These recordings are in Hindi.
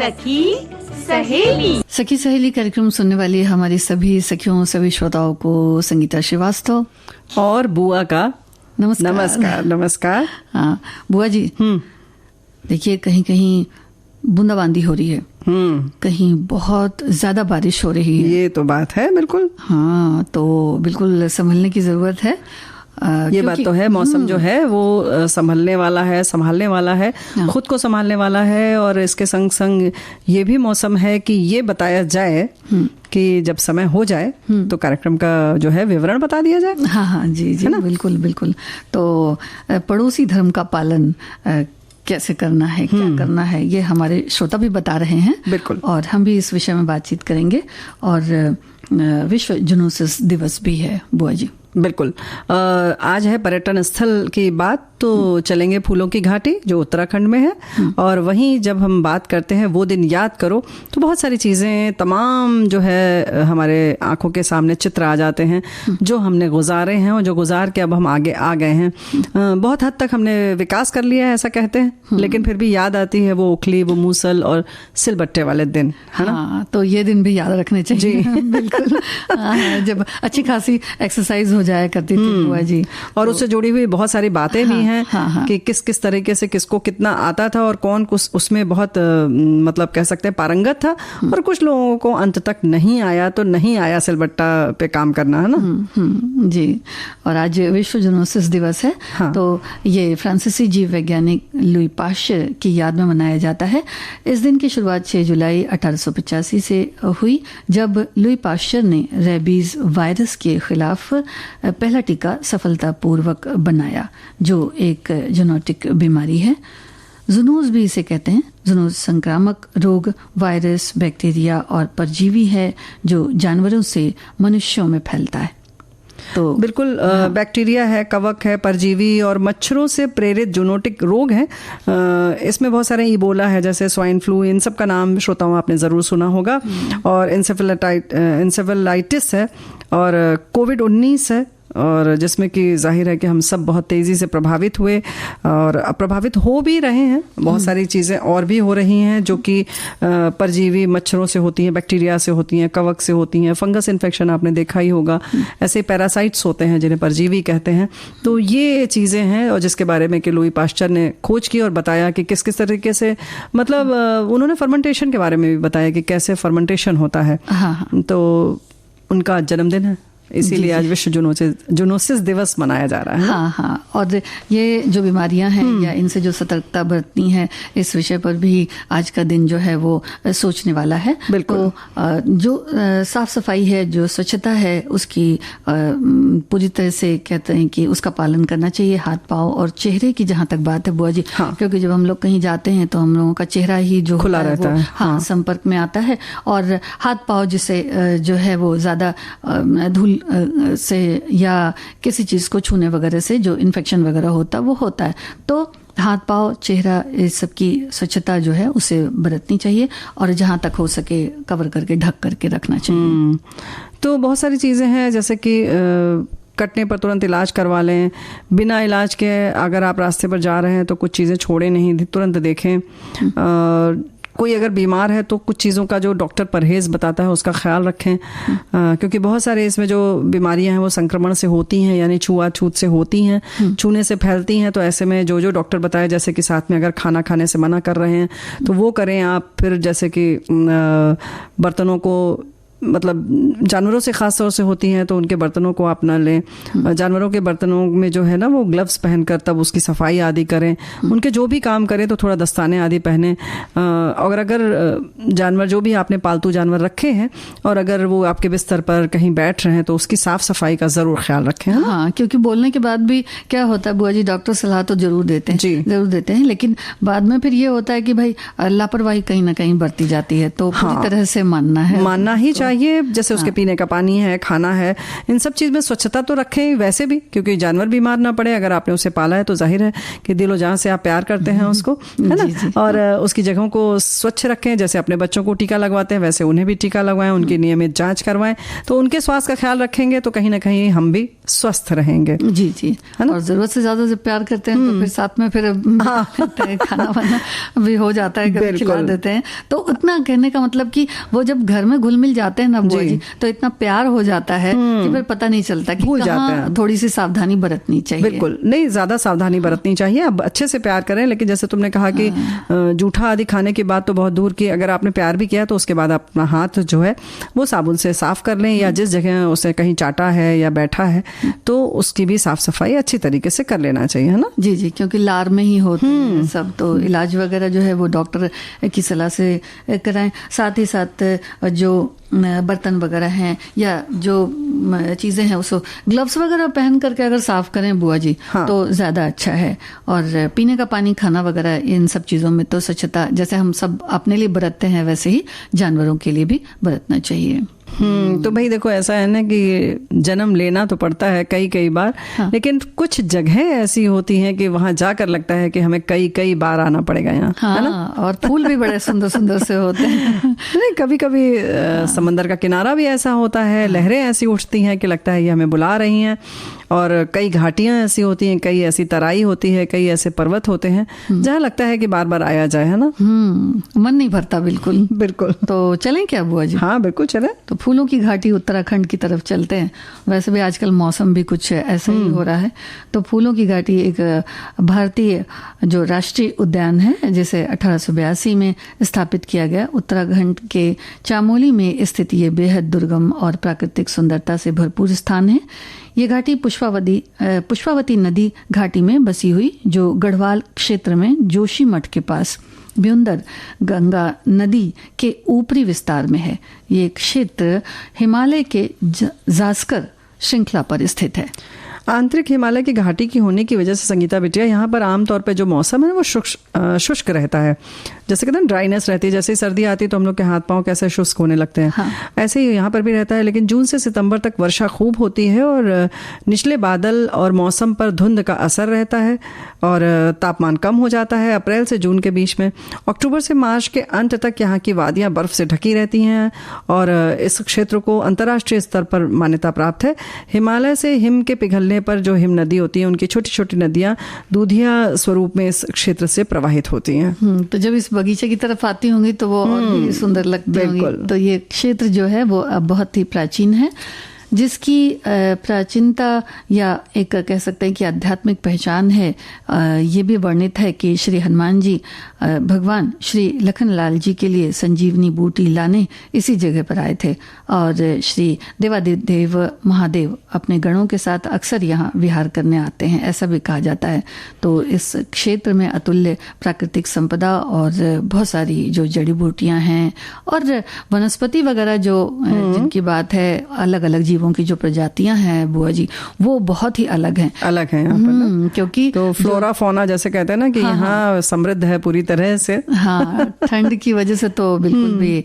सखी सहेली कार्यक्रम सुनने वाली हमारी सभी सखियों, सभी श्रोताओं को संगीता श्रीवास्तव और बुआ का नमस्कार। नमस्कार। हाँ बुआ जी, देखिए कहीं कहीं बूंदाबांदी हो रही है, कहीं बहुत ज्यादा बारिश हो रही है। ये तो बात है बिल्कुल। हाँ, तो बिल्कुल संभलने की जरूरत है। ये बात तो है, मौसम जो है वो संभलने वाला है, संभालने वाला है, खुद को संभालने वाला है। और इसके संग संग ये भी मौसम है कि ये बताया जाए कि जब समय हो जाए तो कार्यक्रम का जो है विवरण बता दिया जाए। हाँ जी जी, बिल्कुल बिल्कुल। तो पड़ोसी धर्म का पालन कैसे करना है, क्या करना है, ये हमारे श्रोता भी बता रहे हैं। बिल्कुल। और हम भी इस विषय में बातचीत करेंगे। और विश्व जूनोसिस दिवस भी है बुआ जी। बिल्कुल। आज है पर्यटन स्थल की बात, तो चलेंगे फूलों की घाटी जो उत्तराखंड में है। और वहीं जब हम बात करते हैं वो दिन याद करो, तो बहुत सारी चीज़ें तमाम जो है हमारे आंखों के सामने चित्र आ जाते हैं जो हमने गुजारे हैं और जो गुजार के अब हम आगे आ गए हैं। बहुत हद तक हमने विकास कर लिया है ऐसा कहते हैं, लेकिन फिर भी याद आती है वो उखली, वो मूसल और सिलबट्टे वाले दिन, है ना? तो ये दिन भी याद रखने चाहिए। बिल्कुल। जब अच्छी खासी एक्सरसाइज हो जाया करती थी बुआ जी, और उससे जुड़ी हुई बहुत सारी बातें भी हैं कि किस किस तरीके से किसको कितना आता था और कौन उसमें बहुत मतलब कह सकते हैं पारंगत था, और कुछ लोगों को अंत तक नहीं आया, तो नहीं आया सिलबट्टा पे काम करना, है ना? जी। और आज विश्व जूनोसिस दिवस है। तो ये फ्रांसीसी जीव वैज्ञानिक लुई पाश्चर की याद में मनाया जाता है। इस दिन की शुरुआत 6 जुलाई 1885 से हुई, जब लुई पाश्चर ने रेबीज वायरस के खिलाफ पहला टीका सफलतापूर्वक बनाया, जो एक जेनेटिक बीमारी है। जूनोस भी इसे कहते हैं। जूनोस संक्रामक रोग, वायरस, बैक्टीरिया और परजीवी है जो जानवरों से मनुष्यों में फैलता है। तो बिल्कुल बैक्टीरिया है, कवक है, परजीवी और मच्छरों से प्रेरित जूनोटिक रोग है। इसमें बहुत सारे इबोला है, जैसे स्वाइन फ्लू, इन सब का नाम श्रोताओं आपने ज़रूर सुना होगा। और इंसेफेलाइटिस है, और कोविड-19 है, और जिसमें कि जाहिर है कि हम सब बहुत तेज़ी से प्रभावित हुए और प्रभावित हो भी रहे हैं। बहुत सारी चीज़ें और भी हो रही हैं जो कि परजीवी मच्छरों से होती हैं, बैक्टीरिया से होती हैं, कवक से होती हैं, फंगस इन्फेक्शन आपने देखा ही होगा। ऐसे पैरासाइट्स होते हैं जिन्हें परजीवी कहते हैं। तो ये चीज़ें हैं, और जिसके बारे में कि लुई पाश्चर ने खोज की और बताया कि किस किस तरीके से, मतलब उन्होंने फर्मेंटेशन के बारे में भी बताया कि कैसे फर्मेंटेशन होता है। तो उनका जन्मदिन है, इसीलिए आज विश्व जूनोसिस दिवस मनाया जा रहा है। हाँ। और ये जो बीमारियां हैं या इनसे जो सतर्कता बरतनी है, इस विषय पर भी आज का दिन जो है वो सोचने वाला है। बिल्कुल। तो जो साफ सफाई है, जो स्वच्छता है, उसकी पूरी तरह से कहते हैं कि उसका पालन करना चाहिए। हाथ पाँव और चेहरे की जहाँ तक बात है बुआ जी, क्योंकि जब हम लोग कहीं जाते हैं तो हम लोगों का चेहरा ही जो खुला रहता है, संपर्क में आता है। और हाथ पाँव जिसे जो है वो ज्यादा धूल से या किसी चीज को छूने वगैरह से जो इन्फेक्शन वगैरह होता है, तो हाथ पाँव, चेहरा, इस सब की स्वच्छता जो है उसे बरतनी चाहिए, और जहां तक हो सके कवर करके, ढक करके रखना चाहिए। तो बहुत सारी चीजें हैं, जैसे कि कटने पर तुरंत इलाज करवा लें। बिना इलाज के अगर आप रास्ते पर जा रहे हैं तो कुछ चीज़ें छोड़ें नहीं, तुरंत देखें। कोई अगर बीमार है तो कुछ चीज़ों का जो डॉक्टर परहेज़ बताता है उसका ख्याल रखें, क्योंकि बहुत सारे इसमें जो बीमारियां हैं वो संक्रमण से होती हैं, यानी छुआछूत से होती हैं, छूने से फैलती हैं। तो ऐसे में जो डॉक्टर बताए, जैसे कि साथ में अगर खाना खाने से मना कर रहे हैं तो वो करें आप। फिर जैसे कि बर्तनों को, मतलब जानवरों से ख़ास तौर से होती हैं तो उनके बर्तनों को आप ना लें। जानवरों के बर्तनों में जो है ना वो ग्लव्स पहनकर तब उसकी सफाई आदि करें। उनके जो भी काम करें तो थोड़ा दस्ताने आदि पहने। और अगर जानवर जो भी आपने पालतू जानवर रखे हैं और अगर वो आपके बिस्तर पर कहीं बैठ रहे हैं तो उसकी साफ सफाई का ज़रूर ख्याल रखें। हाँ, क्योंकि बोलने के बाद भी क्या होता है बुआ जी, डॉक्टर सलाह तो जरूर देते हैं, जरूर देते हैं, लेकिन बाद में फिर ये होता है कि भाई लापरवाही कहीं ना कहीं बरती जाती है। तो पूरी तरह से मानना ही चाहिए। चाहिए, जैसे उसके पीने का पानी है, खाना है, इन सब चीज में स्वच्छता तो रखें वैसे भी, क्योंकि जानवर बीमार ना पड़े। अगर आपने उसे पाला है तो जाहिर है कि दिलो जान से आप प्यार करते हैं उसको, है ना। और उसकी जगहों को स्वच्छ रखें, जैसे अपने बच्चों को टीका लगवाते हैं वैसे उन्हें भी टीका लगवाएं, उनकी नियमित जांच करवाएं। तो उनके स्वास्थ्य का ख्याल रखेंगे तो कहीं ना कहीं हम भी स्वस्थ रहेंगे। जी जी, है ना। और जरूरत से ज्यादा जब प्यार करते हैं तो फिर साथ में फिर खाना वाना भी हो जाता है, कभी खिला देते हैं। तो उतना कहने का मतलब कि वो जब घर में घुल मिल जाते हैं ना बुआ जी, तो इतना प्यार हो जाता है कि फिर पता नहीं चलता कि कहाँ थोड़ी सी सावधानी बरतनी चाहिए। बिल्कुल नहीं, ज्यादा सावधानी बरतनी चाहिए। अब अच्छे से प्यार करें, लेकिन जैसे तुमने कहा कि जूठा आदि खाने की बात तो बहुत दूर की, अगर आपने प्यार भी किया तो उसके बाद अपना हाथ जो है वो साबुन से साफ कर लें, या जिस जगह उसे कहीं चाटा है या बैठा है तो उसकी भी साफ सफाई अच्छी तरीके से कर लेना चाहिए, है ना। जी जी, क्योंकि लार में ही होते हैं सब, तो इलाज वगैरह जो है वो डॉक्टर की सलाह से कराएं। साथ ही साथ जो बर्तन वगैरह हैं या जो चीजें हैं उसको ग्लव्स वगैरह पहन करके अगर साफ करें बुआ जी, तो ज्यादा अच्छा है। और पीने का पानी, खाना वगैरह, इन सब चीजों में तो स्वच्छता जैसे हम सब अपने लिए बरतते हैं वैसे ही जानवरों के लिए भी बरतना चाहिए। तो भाई देखो, ऐसा है ना कि जन्म लेना तो पड़ता है कई बार, लेकिन कुछ जगह ऐसी होती हैं कि वहां जाकर लगता है कि हमें कई बार आना पड़ेगा यहाँ, है ना। और फूल भी बड़े सुंदर सुंदर से होते हैं। नहीं, कभी कभी समंदर का किनारा भी ऐसा होता है, लहरें ऐसी उठती हैं कि लगता है ये हमें बुला रही हैं। और कई घाटियां ऐसी होती हैं, कई ऐसी तराई होती है, कई ऐसे पर्वत होते हैं जहाँ लगता है कि बार बार आया जाए, है ना। मन नहीं भरता बिल्कुल। बिल्कुल। तो चलें क्या बुआ जी? हाँ बिल्कुल चलें। तो फूलों की घाटी उत्तराखंड की तरफ चलते हैं। वैसे भी आजकल मौसम भी कुछ ऐसा ही हो रहा है। तो फूलों की घाटी एक भारतीय जो राष्ट्रीय उद्यान है, जिसे 1882 में स्थापित किया गया, उत्तराखंड के चामोली में स्थित ये बेहद दुर्गम और प्राकृतिक सुंदरता से भरपूर स्थान है। ये घाटी पुष्पावती नदी घाटी में बसी हुई, जो गढ़वाल क्षेत्र में जोशी मठ के पास ब्युंदर गंगा नदी के ऊपरी विस्तार में है। ये क्षेत्र हिमालय के जास्कर श्रृंखला पर स्थित है। आंतरिक हिमालय की घाटी की होने की वजह से संगीता बिटिया, यहाँ पर आमतौर पे जो मौसम है वो शुष्क रहता है। जैसे कहते हैं ड्राइनेस रहती है, जैसे सर्दी आती है तो हम लोग के हाथ पांव कैसे शुष्क होने लगते हैं, ऐसे ही यहाँ पर भी रहता है। लेकिन जून से सितंबर तक वर्षा खूब होती है और निचले बादल और मौसम पर धुंध का असर रहता है और तापमान कम हो जाता है अप्रैल से जून के बीच में। अक्टूबर से मार्च के अंत तक यहाँ की वादियाँ बर्फ से ढकी रहती हैं और इस क्षेत्र को अंतर्राष्ट्रीय स्तर पर मान्यता प्राप्त है। हिमालय से हिम के पिघलने पर जो हिम नदी होती है, उनकी छोटी छोटी नदियाँ दूधिया स्वरूप में इस क्षेत्र से प्रवाहित होती हैं। तो जब इस बगीचे की तरफ आती होंगी तो वो और भी सुंदर लगती होंगी। तो ये क्षेत्र जो है वो अब बहुत ही प्राचीन है, जिसकी प्राचीनता या एक कह सकते हैं कि आध्यात्मिक पहचान है। ये भी वर्णित है कि श्री हनुमान जी भगवान श्री लखनलाल जी के लिए संजीवनी बूटी लाने इसी जगह पर आए थे और श्री देवादिदेव महादेव अपने गणों के साथ अक्सर यहाँ विहार करने आते हैं, ऐसा भी कहा जाता है। तो इस क्षेत्र में अतुल्य प्राकृतिक संपदा और बहुत सारी जो जड़ी बूटियां हैं और वनस्पति वगैरह जो जिनकी बात है, अलग अलग जीवों की जो प्रजातियां हैं बुआ जी, वो बहुत ही अलग हैं यहाँ पर, क्योंकि तो फ्लोरा फोना जैसे कहते हैं ना कि यहाँ समृद्ध है पूरी तरह से। हाँ, ठंड की वजह से तो बिल्कुल भी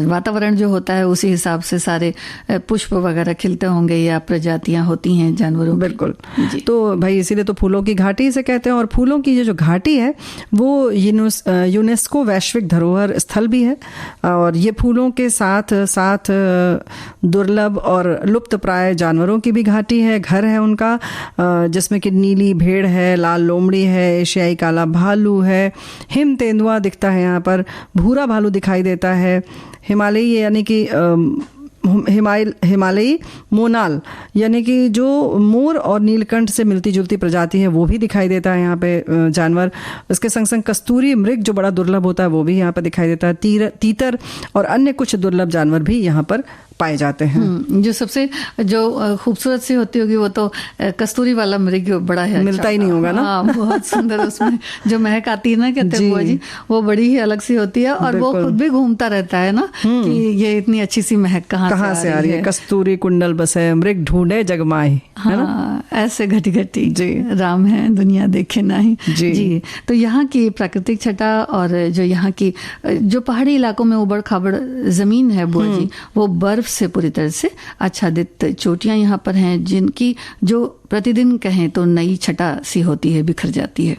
वातावरण जो होता है उसी हिसाब से सारे पुष्प वगैरह खिलते होंगे या प्रजातियां होती हैं जानवरों। बिल्कुल। तो भाई इसीलिए तो फूलों की घाटी से कहते हैं। और फूलों की जो घाटी है वो यूनेस्को वैश्विक धरोहर स्थल भी है और ये फूलों के साथ साथ दुर्लभ और लुप्त प्राय जानवरों की भी घाटी है, घर है उनका, जिसमें कि नीली भेड़ है, लाल लोमड़ी है, एशियाई काला भालू है, हिम तेंदुआ दिखता है यहाँ पर, भूरा भालू दिखाई देता है, हिमालयी यानी कि हिमालयी मोनाल यानी कि जो मोर और नीलकंठ से मिलती जुलती प्रजाति है वो भी दिखाई देता है यहाँ पे जानवर। इसके संग संग कस्तूरी मृग जो बड़ा दुर्लभ होता है वो भी यहाँ पर दिखाई देता है। तीतर और अन्य कुछ दुर्लभ जानवर भी यहाँ पर पाए जाते हैं। जो सबसे जो खूबसूरत सी होती होगी वो तो कस्तूरी वाला मृग बड़ा है, मिलता ही नहीं होगा ना। हाँ, बहुत सुंदर उसमें जो महक आती है ना, कहते हैं बुआ जी, वो बड़ी ही अलग सी होती है और वो खुद भी घूमता रहता है ना कि ये इतनी अच्छी सी महक कहाँ से आ रही है। कस्तूरी कुंडल बसे मृग ढूंढे जगमाई, है ना, ऐसे घटी घटी राम है दुनिया देखे नहीं जी। तो यहाँ की प्राकृतिक छटा और जो यहाँ की जो पहाड़ी इलाकों में उबड़ खाबड़ जमीन है बुआ जी, वो बर्फ से पूरी तरह से आच्छादित चोटियां यहाँ पर हैं, जिनकी जो प्रतिदिन कहें तो नई छटा सी होती है, बिखर जाती है।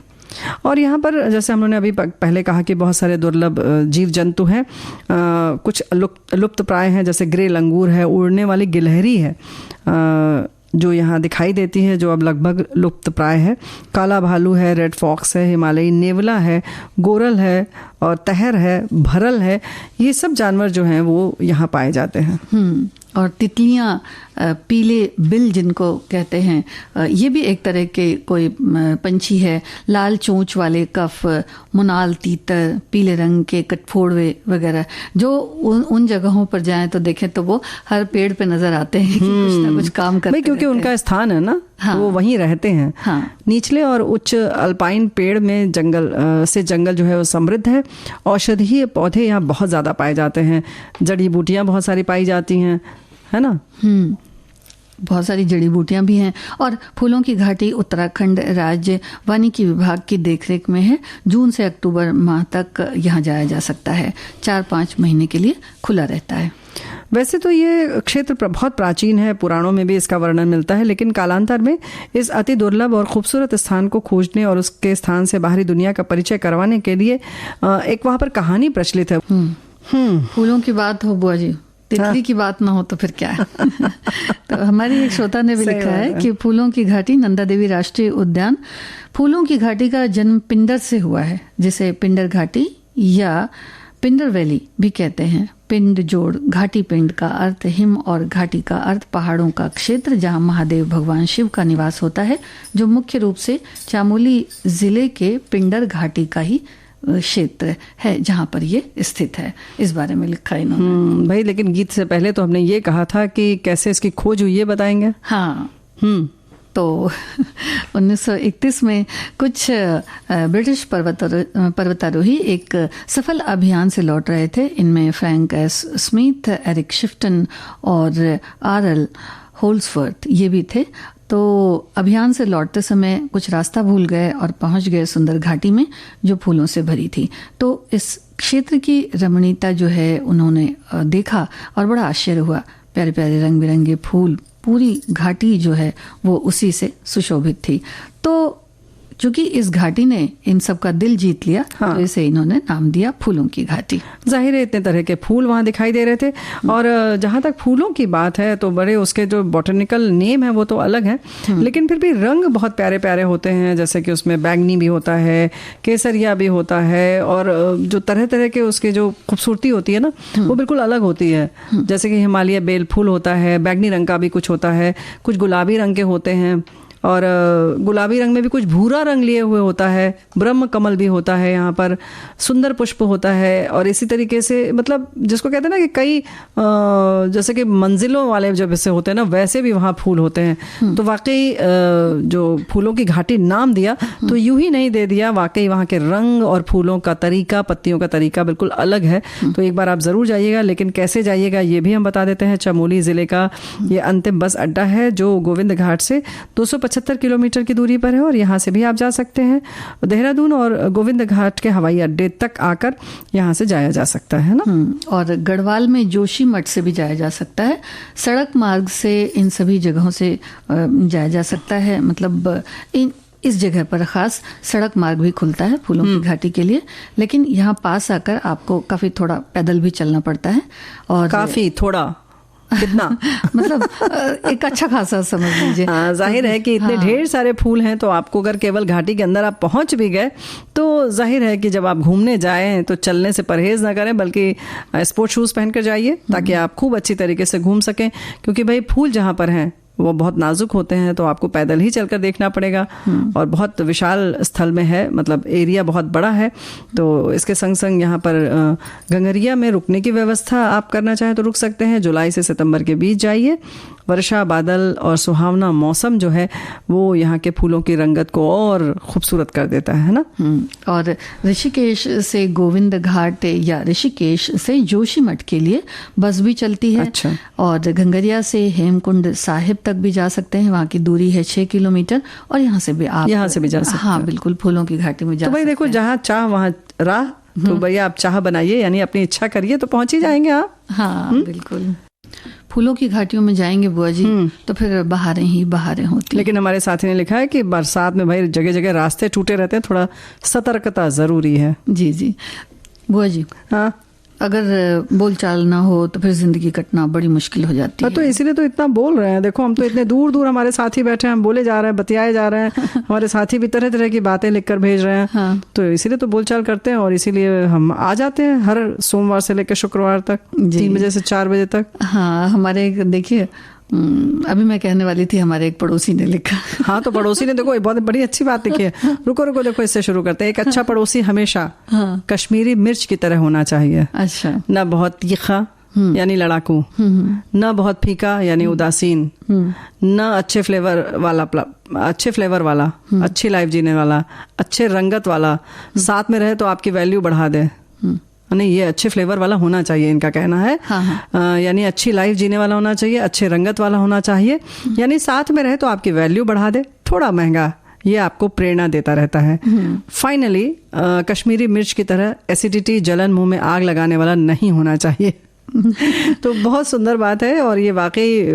और यहाँ पर जैसे हम लोगों ने अभी पहले कहा कि बहुत सारे दुर्लभ जीव जंतु हैं, कुछ लुप्त प्राय हैं, जैसे ग्रे लंगूर है, उड़ने वाली गिलहरी है जो यहाँ दिखाई देती है, जो अब लगभग लुप्त प्राय है। काला भालू है, रेड फॉक्स है, हिमालयी नेवला है, गोरल है और तहर है, भरल है। ये सब जानवर जो हैं वो यहाँ पाए जाते हैं। और तितलियां, पीले बिल जिनको कहते हैं, ये भी एक तरह के कोई पंछी है। लाल चोंच वाले कफ, मुनाल तीतर, पीले रंग के कटफोड़वे वगैरह, जो उन जगहों पर जाएं तो देखें तो वो हर पेड़ पे नजर आते हैं कि कुछ ना कुछ काम करते हैं, क्योंकि उनका स्थान है ना। हाँ, वो वहीं रहते हैं। हाँ, निचले और उच्च अल्पाइन पेड़ में जंगल जो है वो समृद्ध है। औषधीय पौधे यहाँ बहुत ज़्यादा पाए जाते हैं, जड़ी बूटियाँ बहुत सारी पाई जाती हैं, है ना। बहुत सारी जड़ी बूटियां भी हैं। और फूलों की घाटी उत्तराखंड राज्य वानिकी विभाग की देखरेख में है। जून से अक्टूबर माह तक यहाँ जाया जा सकता है। 4-5 महीने के लिए खुला रहता है। वैसे तो ये क्षेत्र बहुत प्राचीन है, पुराणों में भी इसका वर्णन मिलता है, लेकिन कालांतर में इस अति दुर्लभ और खूबसूरत स्थान को खोजने और उसके स्थान से बाहरी दुनिया का परिचय करवाने के लिए एक वहाँ पर कहानी प्रचलित है। फूलों की बात हो बुआ जी, तितली की बात ना हो तो फिर क्या है। तो हमारी एक श्रोता ने भी लिखा है कि फूलों की घाटी नंदा देवी राष्ट्रीय उद्यान, फूलों की घाटी का जन्म पिंडर से हुआ है, जिसे पिंडर घाटी या पिंडर वैली भी कहते हैं। पिंड जोड़ घाटी, पिंड का अर्थ हिम और घाटी का अर्थ पहाड़ों का क्षेत्र, जहां महादेव भगवान शिव का निवास होता है, जो मुख्य रूप से चामोली जिले के पिंडर घाटी का ही क्षेत्र है जहां पर ये स्थित है। इस बारे में लिखा इन्होंने। भाई, लेकिन गीत से पहले तो हमने ये कहा था कि कैसे इसकी खोज हुई, ये बताएंगे। हाँ, तो 1931 में कुछ ब्रिटिश पर्वतारोही एक सफल अभियान से लौट रहे थे। इनमें फ्रैंक एस स्मिथ, एरिक शिफ्टन और आरएल होल्सवर्थ ये भी थे। तो अभियान से लौटते समय कुछ रास्ता भूल गए और पहुंच गए सुंदर घाटी में जो फूलों से भरी थी। तो इस क्षेत्र की रमणीयता जो है उन्होंने देखा और बड़ा आश्चर्य हुआ। प्यारे प्यारे रंग बिरंगे फूल, पूरी घाटी जो है वो उसी से सुशोभित थी। तो चूंकि इस घाटी ने इन सब का दिल जीत लिया, हाँ, तो इसे इन्होंने नाम दिया फूलों की घाटी। जाहिर है इतने तरह के फूल वहाँ दिखाई दे रहे थे। और जहाँ तक फूलों की बात है तो बड़े उसके जो बॉटनिकल नेम है वो तो अलग है, लेकिन फिर भी रंग बहुत प्यारे प्यारे होते हैं। जैसे कि उसमें बैंगनी भी होता है, केसरिया भी होता है, और जो तरह तरह के उसके जो खूबसूरती होती है ना वो बिल्कुल अलग होती है। जैसे कि हिमालय बेल फूल होता है, बैंगनी रंग का भी कुछ होता है, कुछ गुलाबी रंग के होते हैं, और गुलाबी रंग में भी कुछ भूरा रंग लिए हुए होता है। ब्रह्म कमल भी होता है यहाँ पर, सुंदर पुष्प होता है। और इसी तरीके से मतलब जिसको कहते हैं ना कि कई जैसे कि मंजिलों वाले जब ऐसे होते हैं ना, वैसे भी वहाँ फूल होते हैं। तो वाकई जो फूलों की घाटी नाम दिया तो यूं ही नहीं दे दिया, वाकई वहाँ के रंग और फूलों का तरीका, पत्तियों का तरीका बिल्कुल अलग है। तो एक बार आप ज़रूर जाइएगा, लेकिन कैसे जाइएगा ये भी हम बता देते हैं। चमोली ज़िले का ये अंतिम बस अड्डा है जो गोविंद घाट से 275 किलोमीटर की दूरी पर है, और यहाँ से भी आप जा सकते हैं। देहरादून और गोविंद घाट के हवाई अड्डे तक आकर यहाँ से जाया जा सकता है ना। और गढ़वाल में जोशी मठ से भी जाया जा सकता है। सड़क मार्ग से इन सभी जगहों से जाया जा सकता है। मतलब इस जगह पर खास सड़क मार्ग भी खुलता है फूलों की घाटी के लिए, लेकिन यहाँ पास आकर आपको काफी थोड़ा पैदल भी चलना पड़ता है। और काफी थोड़ा कितना मतलब एक अच्छा खासा समझ लीजिए। हाँ, जाहिर है कि इतने ढेर सारे फूल हैं, तो आपको अगर केवल घाटी के अंदर आप पहुंच भी गए तो जाहिर है कि जब आप घूमने जाएं तो चलने से परहेज ना करें, बल्कि स्पोर्ट शूज पहनकर जाइए ताकि आप खूब अच्छी तरीके से घूम सकें। क्योंकि भाई फूल जहाँ पर हैं वो बहुत नाजुक होते हैं, तो आपको पैदल ही चलकर देखना पड़ेगा। और बहुत विशाल स्थल में है, मतलब एरिया बहुत बड़ा है। तो इसके संग संग यहाँ पर गंगरिया में रुकने की व्यवस्था आप करना चाहें तो रुक सकते हैं। जुलाई से सितंबर के बीच जाइए। वर्षा, बादल और सुहावना मौसम जो है वो यहाँ के फूलों की रंगत को और खूबसूरत कर देता है ना। और ऋषिकेश से गोविंद घाट या ऋषिकेश से जोशीमठ के लिए बस भी चलती है। अच्छा। और गंगरिया से हेमकुंड साहिब तक भी जा सकते हैं। वहाँ की दूरी है 6 किलोमीटर, और यहाँ से भी आप यहाँ से भी जा सकते हैं। हाँ बिल्कुल, फूलों की घाटी में जा तो भाई देखो, जहाँ चाह वहाँ राह। तो भैया आप चाह बनाइए, यानी अपनी इच्छा करिए तो पहुंच ही जाएंगे आप। हाँ बिल्कुल। फूलों की घाटियों में जाएंगे बुआ जी तो फिर बहारें ही बहारें होती। लेकिन हमारे साथी ने लिखा है कि बरसात में भाई जगह जगह रास्ते टूटे रहते हैं, थोड़ा सतर्कता जरूरी है। जी जी बुआ जी। हाँ, अगर बोलचाल ना हो तो फिर जिंदगी कटना बड़ी मुश्किल हो जाती है। तो इसीलिए तो इतना बोल रहे हैं। देखो हम तो इतने दूर दूर हमारे साथी बैठे हैं, हम बोले जा रहे हैं, बतियाए जा रहे हैं, हमारे साथी भी तरह तरह की बातें लिखकर भेज रहे हैं। हाँ। तो इसीलिए तो बोलचाल करते हैं और इसीलिए हम आ जाते हैं हर सोमवार से लेकर शुक्रवार तक 3 बजे से 4 बजे तक। हाँ, हमारे देखिए अभी मैं कहने वाली थी, हमारे एक पड़ोसी ने लिखा। हाँ, तो पड़ोसी ने देखो बहुत बड़ी अच्छी बात लिखी है। रुको रुको, देखो इससे शुरू करते हैं। एक अच्छा पड़ोसी हमेशा कश्मीरी मिर्च की तरह होना चाहिए। अच्छा। न बहुत तीखा यानी लड़ाकू, न बहुत फीका यानी उदासीन, न अच्छे फ्लेवर वाला, अच्छी लाइफ जीने वाला, अच्छे रंगत वाला, साथ में रहे तो आपकी वैल्यू बढ़ा दे। नहीं, ये अच्छे फ्लेवर वाला होना चाहिए, इनका कहना है। यानी अच्छी लाइफ जीने वाला होना चाहिए, अच्छे रंगत वाला होना चाहिए, यानी साथ में रहे तो आपकी वैल्यू बढ़ा दे, थोड़ा महंगा, ये आपको प्रेरणा देता रहता है। फाइनली कश्मीरी मिर्च की तरह एसिडिटी, जलन, मुंह में आग लगाने वाला नहीं होना चाहिए। तो बहुत सुंदर बात है और ये वाकई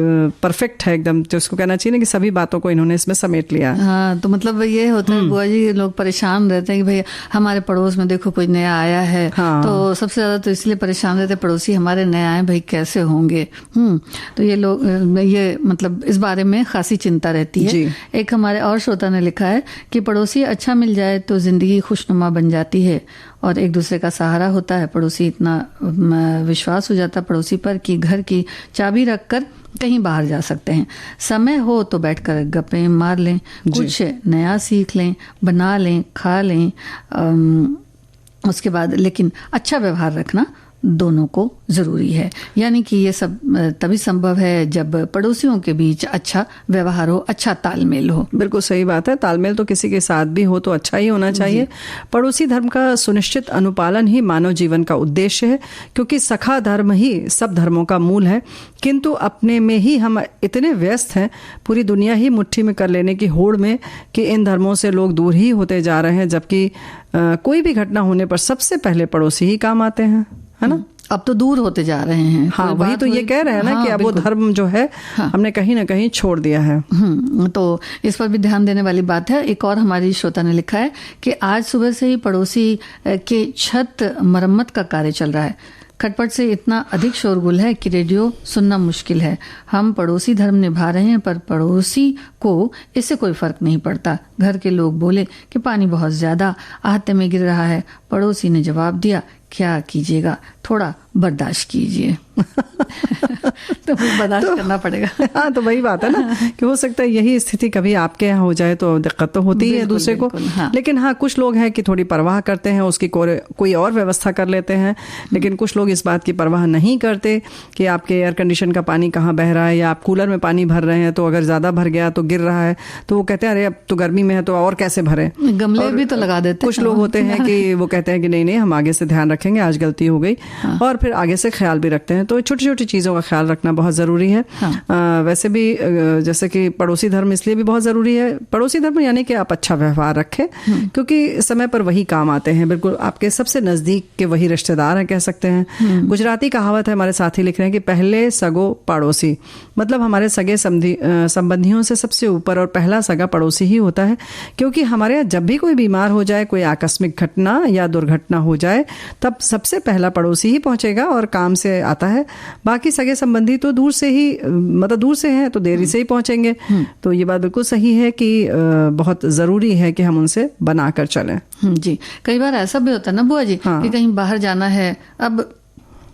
परफेक्ट है एकदम। तो उसको कहना चाहिए ना कि सभी बातों को इन्होंने इसमें समेट लिया। हाँ, तो मतलब ये होता है बुआ जी, लोग परेशान रहते हैं कि भाई हमारे पड़ोस में देखो कोई नया आया है। हाँ। तो सबसे ज्यादा तो इसलिए परेशान रहते हैं पड़ोसी हमारे नए आए भाई कैसे होंगे। तो ये लोग ये मतलब इस बारे में खासी चिंता रहती है। एक हमारे और श्रोता ने लिखा है कि पड़ोसी अच्छा मिल जाए तो जिंदगी खुशनुमा बन जाती है और एक दूसरे का सहारा होता है। पड़ोसी इतना विश्वास हो जाता है पड़ोसी पर कि घर की चाबी रखकर कहीं बाहर जा सकते हैं। समय हो तो बैठकर गप्पे मार लें, कुछ नया सीख लें, बना लें, खा लें। उसके बाद लेकिन अच्छा व्यवहार रखना दोनों को जरूरी है। यानी कि ये सब तभी संभव है जब पड़ोसियों के बीच अच्छा व्यवहार हो, अच्छा तालमेल हो। बिल्कुल सही बात है। तालमेल तो किसी के साथ भी हो तो अच्छा ही होना चाहिए। पड़ोसी धर्म का सुनिश्चित अनुपालन ही मानव जीवन का उद्देश्य है, क्योंकि सखा धर्म ही सब धर्मों का मूल है। किंतु अपने में ही हम इतने व्यस्त हैं, पूरी दुनिया ही मुट्ठी में कर लेने की होड़ में, कि इन धर्मों से लोग दूर ही होते जा रहे हैं। जबकि कोई भी घटना होने पर सबसे पहले पड़ोसी ही काम आते हैं, है ना। अब तो दूर होते जा रहे हैं। हाँ, वही तो ये कह रहे हैं ना कि अब वो धर्म जो है हमने कहीं ना कहीं छोड़ दिया है। तो इस पर भी ध्यान देने वाली बात है। एक और हमारी श्रोता ने लिखा है कि आज सुबह से ही पड़ोसी के छत मरम्मत का कार्य चल रहा है। खटपट से इतना अधिक शोरगुल है कि रेडियो सुनना मुश्किल है। हम पड़ोसी धर्म निभा रहे हैं पर पड़ोसी को इससे कोई फर्क नहीं पड़ता। घर के लोग बोले कि पानी बहुत ज्यादा आहते में गिर रहा है। पड़ोसी ने जवाब दिया, क्या कीजिएगा, थोड़ा बर्दाश्त कीजिए। तो बर्दाश्त करना पड़ेगा। हाँ, तो वही बात है ना कि हो सकता है यही स्थिति कभी आपके यहाँ हो जाए तो दिक्कत तो होती है दूसरे को। हाँ। लेकिन हाँ, कुछ लोग हैं कि थोड़ी परवाह करते हैं, उसकी कोई और व्यवस्था कर लेते हैं। लेकिन कुछ लोग इस बात की परवाह नहीं करते कि आपके एयर कंडीशन का पानी कहाँ बह रहा है, या आप कूलर में पानी भर रहे हैं तो अगर ज्यादा भर गया तो गिर रहा है, तो वो कहते हैं अरे अब तो गर्मी में है तो और कैसे भरे। गमले भी तो लगा देते हैं। कुछ लोग होते हैं कि वो कहते हैं कि नहीं हम आगे से ध्यान रखेंगे, आज गलती हो गई, और फिर आगे से ख्याल भी रखते हैं। तो छोटी छोटी चीज़ों का ख्याल रखना बहुत ज़रूरी है। वैसे भी जैसे कि पड़ोसी धर्म इसलिए भी बहुत ज़रूरी है। पड़ोसी धर्म यानी कि आप अच्छा व्यवहार रखें, क्योंकि समय पर वही काम आते हैं। बिल्कुल आपके सबसे नज़दीक के वही रिश्तेदार हैं, कह सकते हैं। गुजराती कहावत है, हमारे साथी लिख रहे हैं कि पहले सगो पड़ोसी, मतलब हमारे सगे संबंधियों से सबसे ऊपर और पहला सगा पड़ोसी ही होता है। क्योंकि हमारे यहाँ जब भी कोई बीमार हो जाए, कोई आकस्मिक घटना या दुर्घटना हो जाए, तब सबसे पहला पड़ोसी ही पहुंचेगा और काम से आता है। बाकी सगे संबंधी तो दूर से ही, मतलब दूर से हैं तो देरी से ही पहुंचेंगे। तो ये बात बिल्कुल सही है कि बहुत ज़रूरी है कि हम उनसे बनाकर चलें। जी, कई बार ऐसा भी होता है ना बुआ जी, कि कहीं बाहर जाना है। अब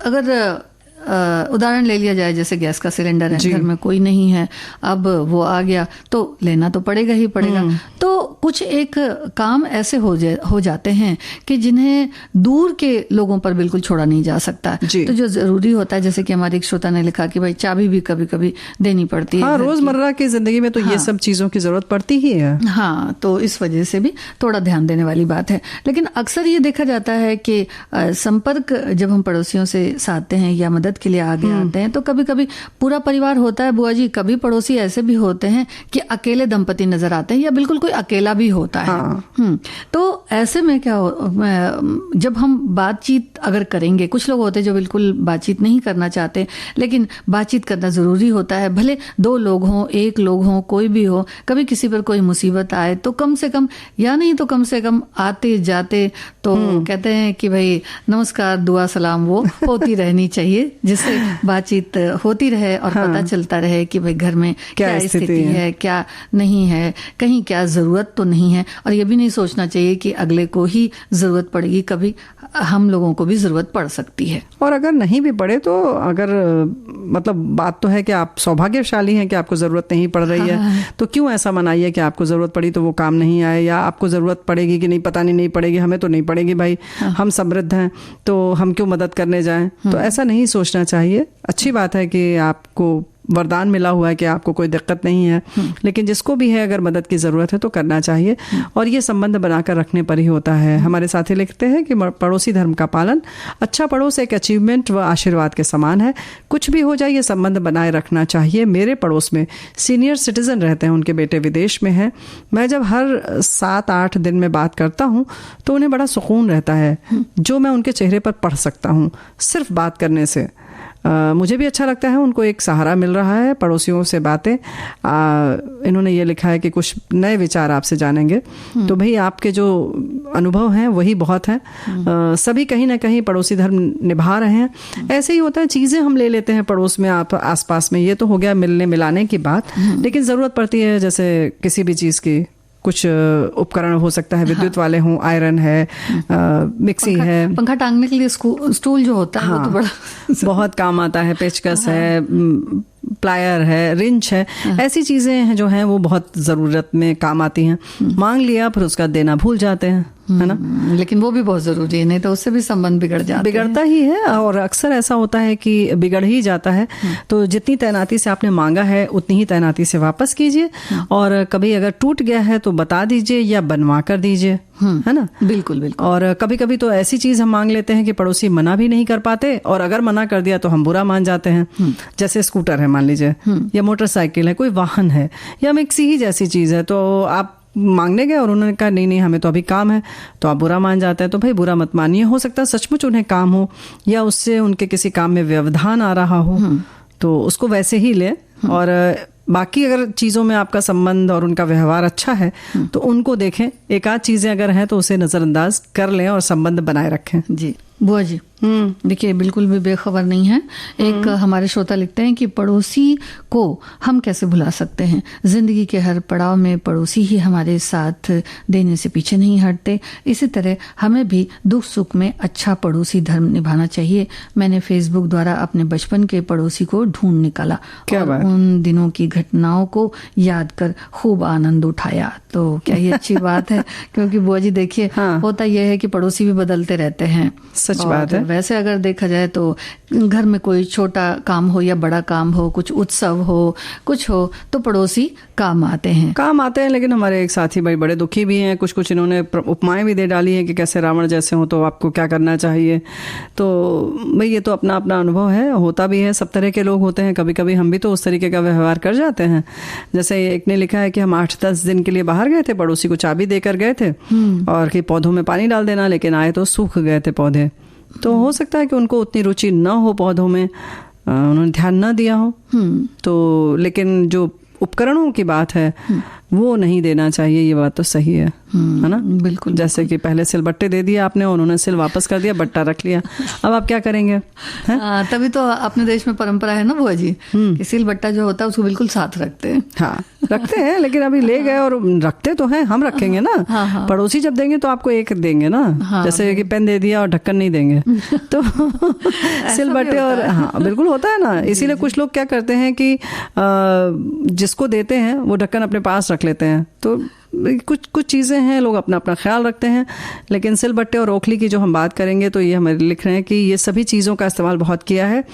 अगर उदाहरण ले लिया जाए, जैसे गैस का सिलेंडर है, घर में कोई नहीं है, अब वो आ गया तो लेना तो पड़ेगा ही पड़ेगा। तो कुछ एक काम ऐसे हो जाते हैं कि जिन्हें दूर के लोगों पर बिल्कुल छोड़ा नहीं जा सकता। तो जो जरूरी होता है, जैसे कि हमारे एक श्रोता ने लिखा कि भाई चाबी भी कभी कभी देनी पड़ती है। हाँ, रोजमर्रा की जिंदगी में तो ये सब चीजों की जरूरत पड़ती ही है। हाँ, तो इस वजह से भी थोड़ा ध्यान देने वाली बात है। लेकिन अक्सर ये देखा जाता है कि संपर्क जब हम पड़ोसियों से साधते हैं या मदद मदद के लिए आगे आते हैं। तो कभी कभी पूरा परिवार होता है बुआ जी, कभी पड़ोसी ऐसे भी होते हैं कि अकेले दंपति नजर आते हैं या बिल्कुल कोई अकेला भी होता है। तो ऐसे में क्या जब हम बातचीत अगर करेंगे, कुछ लोग होते हैं जो बिल्कुल बातचीत नहीं करना चाहते, लेकिन बातचीत करना जरूरी होता है। भले 2 लोग हों, 1 लोग हों, कोई भी हो, कभी किसी पर कोई मुसीबत आए तो कम से कम, या नहीं तो कम से कम आते जाते तो कहते हैं कि भाई नमस्कार, दुआ सलाम वो होती रहनी चाहिए, जिससे बातचीत होती रहे और पता चलता रहे कि भाई घर में क्या स्थिति है, क्या नहीं है, कहीं क्या जरूरत तो नहीं है। और ये भी नहीं सोचना चाहिए कि अगले को ही जरूरत पड़ेगी, कभी हम लोगों को भी जरूरत पड़ सकती है। और अगर नहीं भी पड़े तो अगर मतलब बात तो है कि आप सौभाग्यशाली हैं कि आपको जरूरत नहीं पड़ रही है, तो क्यों ऐसा मनाइए कि आपको जरूरत पड़ी तो वो काम नहीं आए, या आपको जरूरत पड़ेगी कि नहीं, पता नहीं पड़ेगी, हमें तो नहीं पड़ेगी भाई, हम समृद्ध हैं तो हम क्यों मदद करने जाएं। तो ऐसा नहीं सोचना चाहिए। अच्छी बात है कि आपको वरदान मिला हुआ है कि आपको कोई दिक्कत नहीं है, लेकिन जिसको भी है अगर मदद की ज़रूरत है तो करना चाहिए, और ये संबंध बनाकर रखने पर ही होता है। हमारे साथी लिखते हैं कि पड़ोसी धर्म का पालन, अच्छा पड़ोस एक अचीवमेंट व आशीर्वाद के समान है। कुछ भी हो जाए ये संबंध बनाए रखना चाहिए। मेरे पड़ोस में सीनियर सिटीजन रहते हैं, उनके बेटे विदेश में हैं। मैं जब हर 7-8 दिन में बात करता हूँ तो उन्हें बड़ा सुकून रहता है, जो मैं उनके चेहरे पर पढ़ सकता हूँ सिर्फ बात करने से। मुझे भी अच्छा लगता है, उनको एक सहारा मिल रहा है। पड़ोसियों से बातें, इन्होंने ये लिखा है कि कुछ नए विचार आपसे जानेंगे। तो भाई आपके जो अनुभव हैं वही बहुत हैं। सभी कहीं ना कहीं पड़ोसी धर्म निभा रहे हैं। ऐसे ही होता है, चीज़ें हम ले लेते हैं पड़ोस में, आप आसपास में, ये तो हो गया मिलने मिलाने की बात, लेकिन ज़रूरत पड़ती है जैसे किसी भी चीज़ की, कुछ उपकरण हो सकता है, विद्युत वाले हों, आयरन है, मिक्सी है, पंखा टांगने के लिए स्टूल जो होता है वो तो बड़ा बहुत काम आता है, पेचकस है, प्लायर है, रिंच है, ऐसी चीजें हैं जो हैं वो बहुत जरूरत में काम आती हैं। मांग लिया फिर उसका देना भूल जाते हैं, है ना। लेकिन वो भी बहुत जरूरी है, नहीं तो उससे भी संबंध बिगड़ता ही है, और अक्सर ऐसा होता है कि बिगड़ ही जाता है। तो जितनी तैनाती से आपने मांगा है उतनी ही तैनाती से वापस कीजिए, और कभी अगर टूट गया है तो बता दीजिए या बनवा कर दीजिए, है ना। बिल्कुल बिल्कुल। और कभी कभी तो ऐसी चीज हम मांग लेते हैं कि पड़ोसी मना भी नहीं कर पाते, और अगर मना कर दिया तो हम बुरा मान जाते हैं। जैसे स्कूटर है मान लीजिए, या मोटरसाइकिल है, कोई वाहन है, या मिक्सी ही जैसी चीज है, तो आप मांगने गए और उन्होंने कहा नहीं हमें तो अभी काम है, तो आप बुरा मान जाते हैं। तो भाई बुरा मत मानिए, हो सकता है सचमुच उन्हें काम हो, या उससे उनके किसी काम में व्यवधान आ रहा हो, तो उसको वैसे ही ले। और बाकी अगर चीज़ों में आपका संबंध और उनका व्यवहार अच्छा है तो उनको देखें। एक आध चीज़ें अगर हैं तो उसे नज़रअंदाज कर लें और संबंध बनाए रखें। जी बुआ जी, देखिए बिल्कुल भी बेखबर नहीं है। एक हमारे श्रोता लिखते हैं कि पड़ोसी को हम कैसे भुला सकते हैं। जिंदगी के हर पड़ाव में पड़ोसी ही हमारे साथ देने से पीछे नहीं हटते। इसी तरह हमें भी दुख सुख में अच्छा पड़ोसी धर्म निभाना चाहिए। मैंने फेसबुक द्वारा अपने बचपन के पड़ोसी को ढूंढ निकाला और उन दिनों की घटनाओं को याद कर खूब आनंद उठाया। तो क्या ये अच्छी बात है, क्योंकि बुआ जी देखिए होता यह है कि पड़ोसी भी बदलते रहते हैं। सच बात है। वैसे अगर देखा जाए तो घर में कोई छोटा काम हो या बड़ा काम हो, कुछ उत्सव हो, कुछ हो, तो पड़ोसी काम आते हैं। लेकिन हमारे एक साथी भाई बड़े दुखी भी हैं। कुछ इन्होंने उपमाएं भी दे डाली हैं कि कैसे रावण जैसे हो तो आपको क्या करना चाहिए। तो भाई ये तो अपना अपना अनुभव है, होता भी है, सब तरह के लोग होते हैं। कभी कभी हम भी तो उस तरीके का व्यवहार कर जाते हैं। जैसे एक ने लिखा है कि हम 8-10 दिन के लिए बाहर गए थे, पड़ोसी को चाबी देकर गए थे और कि पौधों में पानी डाल देना, लेकिन आए तो सूख गए थे पौधे। तो हो सकता है कि उनको उतनी रुचि न हो पौधों में, उन्होंने ध्यान न दिया हो। तो लेकिन जो उपकरणों की बात है वो नहीं देना चाहिए, ये बात तो सही है ना। बिल्कुल। जैसे कि पहले सिलबट्टे दे दिए आपने, उन्होंने सिल वापस कर दिया, बट्टा रख लिया, अब आप क्या करेंगे। तभी तो अपने देश में परंपरा है ना बुआ जी कि सिलबट्टा जो होता है उसको बिल्कुल साथ रखते हैं। हाँ रखते हैं, लेकिन अभी ले गए और रखते तो हैं, हम रखेंगे ना। पड़ोसी जब देंगे तो आपको एक देंगे ना। जैसे कि पेन दे दिया और ढक्कन नहीं देंगे तो सिलबट्टे और हाँ बिल्कुल होता है ना। इसीलिए कुछ लोग क्या करते हैं कि जिसको देते हैं वो ढक्कन अपने पास रख रख लेते हैं। तो कुछ कुछ चीज़ें हैं, लोग अपना अपना ख्याल रखते हैं। लेकिन सिलबट्टे और ओखली की जो हम बात करेंगे तो ये हमें लिख रहे हैं कि ये सभी चीज़ों का इस्तेमाल बहुत किया है।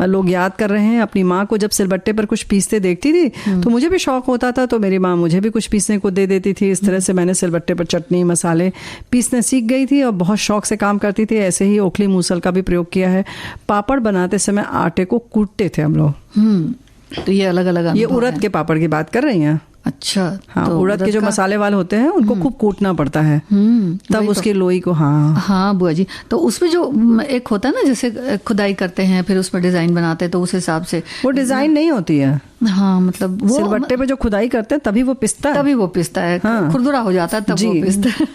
लोग याद कर रहे हैं अपनी माँ को, जब सिलबट्टे पर कुछ पीसते देखती थी तो मुझे भी शौक होता था, तो मेरी माँ मुझे भी कुछ पीसने को दे देती थी। इस तरह से मैंने सिलबट्टे पर चटनी मसाले पीसने सीख गई थी और बहुत शौक से काम करती थी। ऐसे ही ओखली मूसल का भी प्रयोग किया है। पापड़ बनाते समय आटे को कूटते थे हम लोग। तो ये अलग अलग, ये उड़द के पापड़ की बात कर रही हैं। अच्छा, हाँ, तो उड़द के जो मसाले वाले होते हैं उनको खूब कूटना पड़ता है, तब उसकी लोई को। हाँ बुआ जी, तो उसमें जो एक होता है ना, जैसे खुदाई करते हैं फिर उसमें डिजाइन बनाते हैं, तो उस हिसाब से वो डिजाइन नहीं होती है। हाँ, मतलब वो सिलबट्टे पे जो खुदाई करते हैं तभी वो पिसता है, हाँ। खुरदुरा हो जाता है तब वो पिसता है।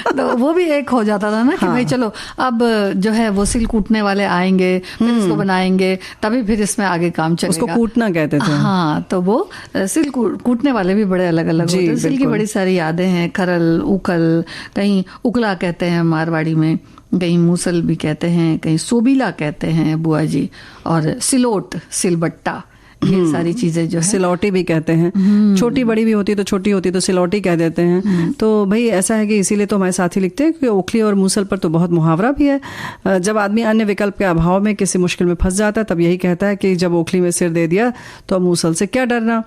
तो वो भी एक हो जाता था ना कि भाई चलो अब जो है वो सिल कूटने वाले आएंगे, फिर इसको बनाएंगे, तभी फिर इसमें आगे काम चलेगा। उसको कूटना कहते थे। हाँ, तो वो सिल कूटने वाले भी बड़े अलग अलग होते हैं। सिल की बड़ी सारी यादें हैं। खरल, उखल, कहीं उकला कहते हैं मारवाड़ी में, कहीं मूसल भी कहते हैं, कहीं सोबीला कहते हैं बुआ जी, और सिलोट, सिलबट्टा, ये सारी चीजें जो है। सिलौटी भी कहते हैं। छोटी बड़ी भी होती है तो छोटी होती तो सिलौटी कह देते हैं। तो भाई ऐसा है कि इसीलिए तो हमारे साथी लिखते हैं कि ओखली और मूसल पर तो बहुत मुहावरा भी है। जब आदमी अन्य विकल्प के अभाव में किसी मुश्किल में फंस जाता है तब यही कहता है कि जब ओखली में सिर दे दिया तो मूसल से क्या डरना।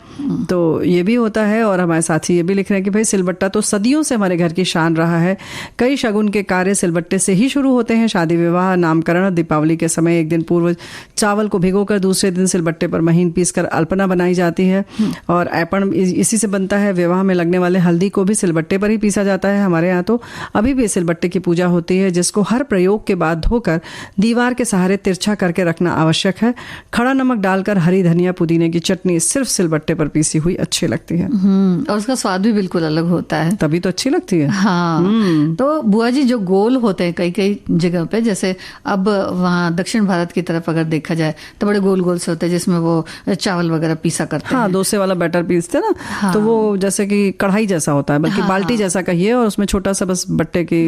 तो ये भी होता है। और हमारे साथी ये भी लिख रहे हैं कि भाई सिलबट्टा तो सदियों से हमारे घर की शान रहा है। कई शगुन के कार्य सिलबट्टे से ही शुरू होते हैं। शादी, विवाह, नामकरण, दीपावली के समय एक दिन पूर्व चावल को भिगोकर दूसरे दिन सिलबट्टे पर महीन पीसकर अल्पना बनाई जाती है और ऐपण इसी से बनता है। विवाह में लगने वाले हल्दी को भी सिलबट्टे पर ही पीसा जाता है। हमारे यहाँ तो अभी भी सिलबट्टे की पूजा होती है, जिसको हर प्रयोग के बाद धोकर दीवार के सहारे तिरछा करके रखना आवश्यक है। खड़ा नमक डालकर हरी धनिया पुदीने की चटनी सिर्फ सिलबट्टे पर पीसी हुई अच्छी लगती है। और उसका स्वाद भी बिल्कुल अलग होता है, तभी तो अच्छी लगती है। हाँ। तो बुआ जी जो गोल होते हैं कई कई जगह पे, जैसे अब वहाँ दक्षिण भारत की तरफ अगर देखा जाए तो बड़े गोल गोल से होते हैं, जिसमें वो चावल वगैरह पीसा करते हैं। डोसे वाला बैटर पीसते ना। हाँ। तो वो जैसे कि कढ़ाई जैसा होता है, बल्कि बाल्टी जैसा कहिए, और उसमें छोटा सा बस बट्टे की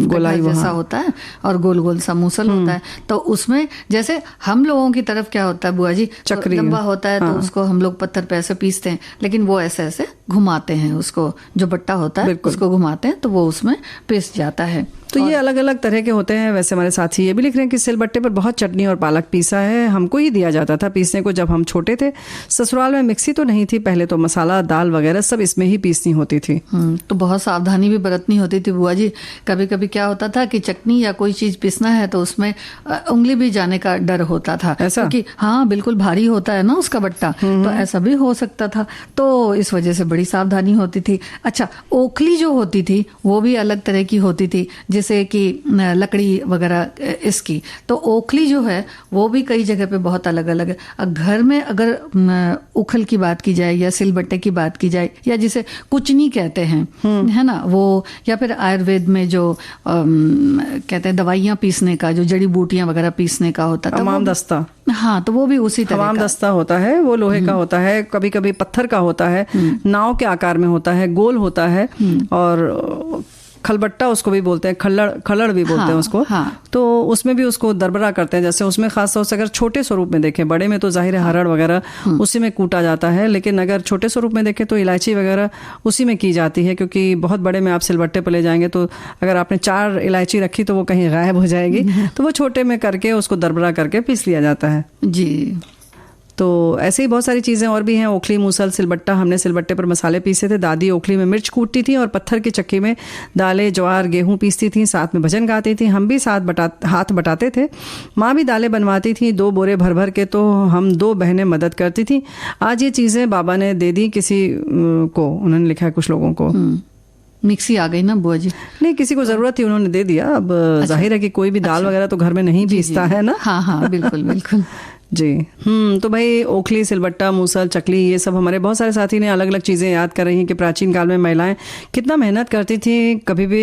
गोलाई जैसा होता है और गोल गोल सा मूसल होता है। तो उसमें जैसे हम लोगों की तरफ क्या होता है बुआ जी, चक्री लंबा होता है। तो उसको हम लोग पत्थर पे ऐसे पीसते हैं, लेकिन वो ऐसे ऐसे घुमाते हैं, उसको जो बट्टा होता है उसको घुमाते हैं तो वो उसमें पिस जाता है। तो ये अलग अलग तरह के होते हैं। वैसे हमारे साथी ये भी लिख रहे हैं कि सिलबट्टे पर बहुत चटनी और पालक पीसा है। हमको ही दिया जाता था पीसने को जब हम छोटे थे। ससुराल में मिक्सी तो नहीं थी पहले, तो मसाला, दाल वगैरह सब इसमें ही पीसनी होती थी। तो बहुत सावधानी भी बरतनी होती थी बुआ जी। कभी कभी क्या होता था कि चटनी या कोई चीज पीसना है तो उसमें उंगली भी जाने का डर होता था, क्योंकि हाँ बिल्कुल भारी होता है ना उसका बट्टा, तो ऐसा भी हो सकता था। तो इस वजह से बड़ी सावधानी होती थी। अच्छा, ओखली जो होती थी वो भी अलग तरह की होती थी, जैसे कि लकड़ी वगैरह इसकी। तो ओखली जो है वो भी कई जगह पे बहुत अलग अलग है। घर में अगर उखल की बात की जाए या सिलबट्टे की बात की जाए, या जिसे कुचनी कहते हैं, है ना वो, या फिर आयुर्वेद में जो कहते हैं दवाइयां पीसने का, जो जड़ी बूटियां वगैरह पीसने का होता था, हमाम दस्ता। हाँ, तो वो भी उसी तरह हमाम दस्ता होता है। वो लोहे का होता है, कभी कभी पत्थर का होता है, नाव के आकार में होता है, गोल होता है। और खलबट्टा उसको भी बोलते हैं, खल्लड़ भी बोलते हैं उसको। तो उसमें भी उसको दरबरा करते हैं। जैसे उसमें खास तौर से अगर छोटे स्वरूप में देखें, बड़े में तो जाहिर है हरड़ वगैरह उसी में कूटा जाता है, लेकिन अगर छोटे स्वरूप में देखें तो इलायची वगैरह उसी में की जाती है। क्योंकि बहुत बड़े में आप सिलबट्टे पर ले जाएंगे तो अगर आपने 4 इलायची रखी तो वो कहीं गायब हो जाएगी। तो वो छोटे में करके उसको दरबरा करके पीस लिया जाता है जी। तो ऐसे ही बहुत सारी चीज़ें और भी हैं। ओखली, मूसल, सिलबट्टा। हमने सिलबट्टे पर मसाले पीसे थे। दादी ओखली में मिर्च कूटती थी और पत्थर की चक्की में दालें, ज्वार, गेहूं पीसती थी। साथ में भजन गाती थी। हम भी साथ हाथ बटाते थे। माँ भी दालें बनवाती थी 2 बोरे भर भर के, तो हम 2 बहनें मदद करती थी। आज ये चीज़ें बाबा ने दे दी किसी को, उन्होंने लिखा है कुछ लोगों को। मिक्सी आ गई ना बुआ जी? नहीं, किसी को जरूरत थी, उन्होंने दे दिया। अब जाहिर है कि कोई भी दाल वगैरह तो घर में नहीं पीसता है ना। हाँ, बिल्कुल बिल्कुल जी। तो भाई ओखली, सिलबट्टा, मूसल, चकली, ये सब हमारे बहुत सारे साथी ने अलग अलग चीज़ें याद कर रही हैं कि प्राचीन काल में महिलाएं कितना मेहनत करती थी। कभी भी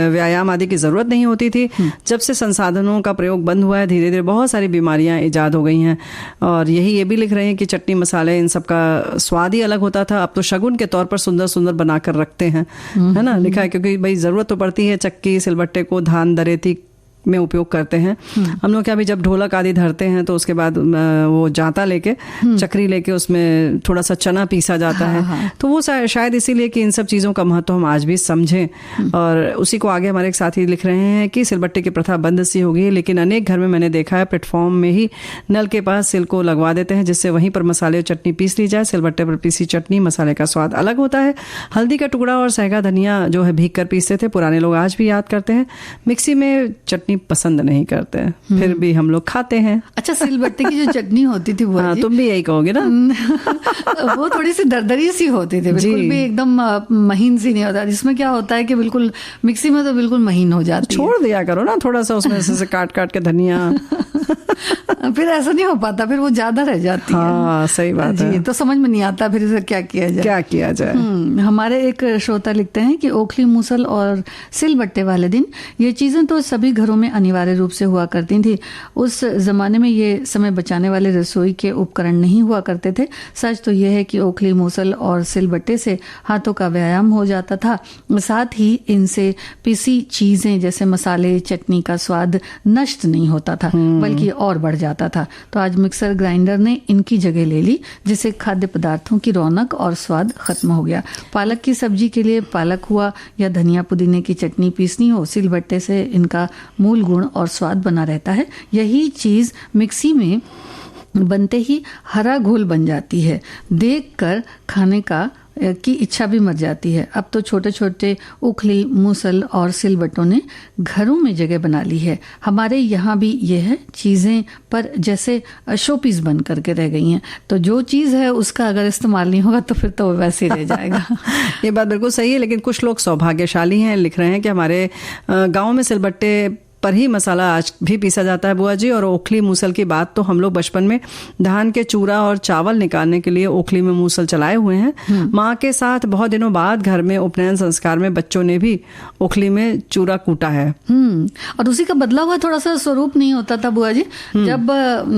व्यायाम आदि की ज़रूरत नहीं होती थी। जब से संसाधनों का प्रयोग बंद हुआ है, धीरे धीरे बहुत सारी बीमारियां ईजाद हो गई हैं। और ये भी लिख रहे हैं कि चटनी, मसाले, इन सब का स्वाद ही अलग होता था। अब तो शगुन के तौर पर सुंदर सुंदर बनाकर रखते हैं, है ना, लिखा है। क्योंकि भाई ज़रूरत तो पड़ती है चक्की, सिलबट्टे को धान दरेती में उपयोग करते हैं। हम लोग क्या भी जब ढोलक आदि धरते हैं तो उसके बाद वो जाता लेके चक्री लेके उसमें थोड़ा सा चना पीसा जाता है। तो वो शायद इसीलिए कि इन सब चीज़ों का महत्व हम आज भी समझें। और उसी को आगे हमारे एक साथी लिख रहे हैं कि सिलबट्टे की प्रथा बंद सी हो गई है, लेकिन अनेक घर में मैंने देखा है प्लेटफॉर्म में ही नल के पास सिल को लगवा देते हैं, जिससे वहीं पर मसाले और चटनी पीस ली जाए। सिलबट्टे पर पीसी चटनी मसाले का स्वाद अलग होता है। हल्दी का टुकड़ा और सहगा धनिया जो है भीग कर पीसते थे, पुराने लोग आज भी याद करते हैं। मिक्सी में चटनी पसंद नहीं करते हैं, फिर भी हम लोग खाते हैं। अच्छा, सिलबट्टे की जो चटनी होती थी हाँ, तुम भी यही कहोगे ना? वो थोड़ी सी दरदरी सी होती थी, बिल्कुल भी एकदम महीन सी नहीं होता। इसमें क्या होता है कि बिल्कुल मिक्सी में तो बिल्कुल महीन हो जाती है। छोड़ दिया करो ना थोड़ा सा उसमें से काट काट के धनिया। फिर ऐसा नहीं हो पाता, फिर वो ज्यादा रह जाती है। हाँ, सही बात है। तो समझ में नहीं आता फिर इसे क्या किया जाए। हमारे एक श्रोता लिखते हैं कि ओखली मूसल और सिलबट्टे वाले दिन ये चीजें तो सभी घरों में अनिवार्य रूप से हुआ करती थी। उस जमाने में ये समय बचाने वाले रसोई के उपकरण नहीं हुआ करते थे। सच तो यह है कि ओखली मूसल और सिलबट्टे से हाथों का व्यायाम हो जाता था, साथ ही इनसे पिसी चीजें जैसे मसाले चटनी का स्वाद नष्ट नहीं होता था, बल्कि और बढ़ जाता था। तो आज मिक्सर ग्राइंडर ने इनकी जगह ले ली, जिससे खाद्य पदार्थों की रौनक और स्वाद खत्म हो गया। पालक की सब्जी के लिए पालक हुआ या धनिया पुदीने की चटनी पीसनी हो, सिलबट्टे से इनका मूल गुण और स्वाद बना रहता है। यही चीज मिक्सी में बनते ही हरा घोल बन जाती है, देखकर खाने की इच्छा भी मर जाती है। अब तो छोटे छोटे उखली मूसल और सिलबट्टों ने घरों में जगह बना ली है। हमारे यहाँ भी यह है चीजें पर जैसे शोपीस बन करके रह गई हैं। तो जो चीज है उसका अगर इस्तेमाल नहीं होगा तो फिर तो वैसे ही रह जाएगा। ये बात बिल्कुल सही है, लेकिन कुछ लोग सौभाग्यशाली हैं, लिख रहे हैं कि हमारे गाँव में सिलबट्टे पर ही मसाला आज भी पीसा जाता है बुआ जी। और ओखली मूसल की बात तो हम लोग बचपन में धान के चूरा और चावल निकालने के लिए ओखली में मूसल चलाए हुए हैं। माँ के साथ बहुत दिनों बाद घर में उपनयन संस्कार में बच्चों ने भी ओखली में चूरा कूटा है। और उसी का बदला हुआ थोड़ा सा स्वरूप नहीं होता था बुआ जी। जब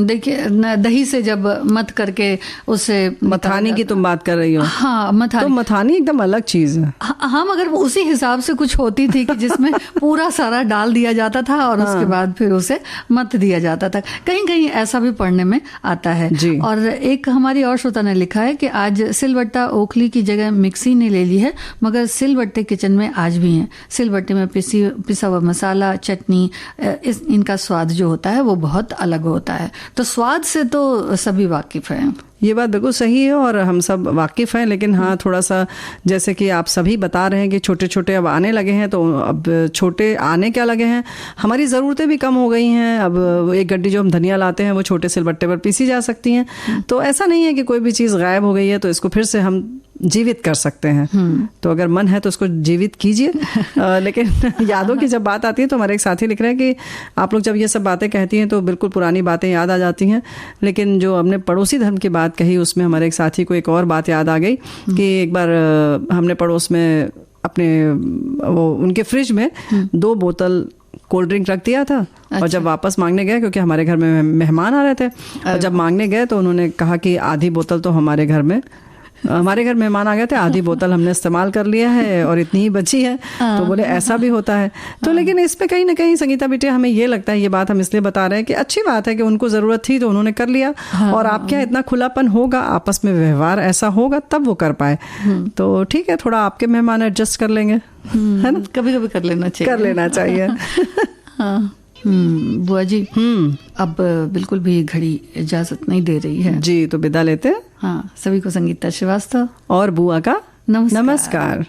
देखिए दही से जब मथ करके उसे मथानी की तुम बात कर रही हो? हाँ, मथानी। तो मथानी एकदम अलग चीज है। हाँ, मगर उसी हिसाब से कुछ होती थी कि जिसमें पूरा सारा डाल दिया जाता था और उसके बाद फिर उसे मत दिया जाता था। कहीं कहीं ऐसा भी पढ़ने में आता है। और एक हमारी और श्रोता ने लिखा है कि आज सिलबट्टा ओखली की जगह मिक्सी ने ले ली है, मगर सिलबट्टे किचन में आज भी हैं। सिलबट्टे में पिसा हुआ मसाला चटनी इनका स्वाद जो होता है वो बहुत अलग होता है। तो स्वाद से तो सभी वाकिफ हैं। ये बात बिल्कुल सही है और हम सब वाकिफ हैं, लेकिन हाँ थोड़ा सा जैसे कि आप सभी बता रहे हैं कि छोटे छोटे अब आने लगे हैं, तो अब छोटे आने क्या लगे हैं, हमारी ज़रूरतें भी कम हो गई हैं। अब एक गड्डी जो हम धनिया लाते हैं वो छोटे सिलबट्टे पर पीसी जा सकती हैं। तो ऐसा नहीं है कि कोई भी चीज़ गायब हो गई है तो इसको फिर से हम जीवित कर सकते हैं। तो अगर मन है तो उसको जीवित कीजिए। लेकिन यादों की जब बात आती है तो हमारे एक साथी लिख रहे हैं कि आप लोग जब ये सब बातें कहती हैं तो बिल्कुल पुरानी बातें याद आ जाती हैं, लेकिन जो हमने पड़ोसी धर्म की बात कही उसमें हमारे एक साथी को एक और बात याद आ गई कि एक बार हमने पड़ोस में अपने वो उनके फ्रिज में 2 बोतल कोल्ड ड्रिंक रख दिया था। और जब वापस मांगने गए, क्योंकि हमारे घर में मेहमान आ रहे थे, और जब मांगने गए तो उन्होंने कहा कि आधी बोतल तो हमारे घर मेहमान आ गए थे, आधी बोतल हमने इस्तेमाल कर लिया है और इतनी ही बची है। तो बोले ऐसा भी होता है। तो लेकिन इस पे कहीं ना कहीं संगीता बिटिया हमें ये लगता है, ये बात हम इसलिए बता रहे हैं कि अच्छी बात है कि उनको जरूरत थी तो उन्होंने कर लिया। और आप क्या इतना खुलापन होगा, आपस में व्यवहार ऐसा होगा तब वो कर पाए। तो ठीक है, थोड़ा आपके मेहमान एडजस्ट कर लेंगे, है ना? कभी कभी कर लेना चाहिए। हाँ। बुआ जी, अब बिल्कुल भी घड़ी इजाजत नहीं दे रही है जी, तो विदा लेते हैं। हाँ, सभी को संगीता श्रीवास्तव और बुआ का नमस्कार।